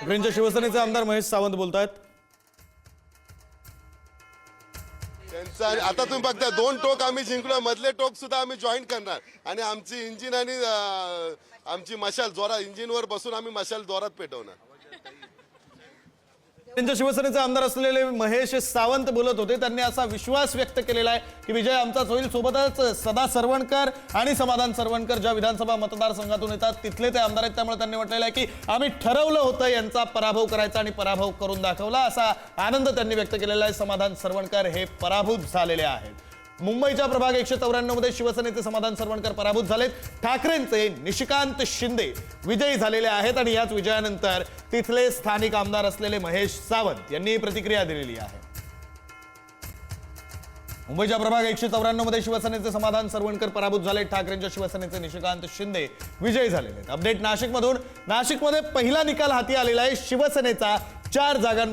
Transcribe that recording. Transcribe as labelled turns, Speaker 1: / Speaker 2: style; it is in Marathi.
Speaker 1: ठाकरेंच्या शिवसेनेचे आमदार महेश सावंत बोलतायत.
Speaker 2: त्यांचा आता तुम्ही बघता 2 टोक आम्ही जिंकलो, मधले टोक सुद्धा आम्ही जॉईन करणार आणि आमची इंजिन आणि आमची मशाल जोरात इंजिनवर बसून आम्ही मशाल जोरात पेटवणार.
Speaker 1: त्यांच्या शिवसेनेचे आमदार असलेले महेश सावंत बोलत होते. त्यांनी असा विश्वास व्यक्त केलेला आहे की विजय आमचाच होईल. सोबतच सदा सरवणकर आणि समाधान सरवणकर ज्या विधानसभा मतदारसंघातून येतात तिथले ते आमदार आहेत. त्यामुळे त्यांनी म्हटलेलं आहे की आम्ही ठरवलं होतं यांचा पराभव करायचा आणि पराभव करून दाखवला, असा आनंद त्यांनी व्यक्त केलेला आहे. समाधान सरवणकर हे पराभूत झालेले आहेत. मुंबईच्या प्रभाग 194 मध्ये शिवसेनेचे समाधान सरवणकर पराभूत झालेत. ठाकरेंचे निशिकांत शिंदे विजयी झालेले आहेत आणि याच विजयानंतर तिथले स्थानिक आमदार असलेले महेश सावंत यांनी प्रतिक्रिया दिलेली आहे. मुंबईच्या प्रभाग 194 मध्ये शिवसेनेचे समाधान सरवणकर पराभूत झाले. ठाकरेंच्या शिवसेनेचे निशिकांत शिंदे विजयी झालेले आहेत. अपडेट नाशिकमधून. नाशिकमध्ये पहिला निकाल हाती आलेला आहे. शिवसेनेचा 4 जागांवर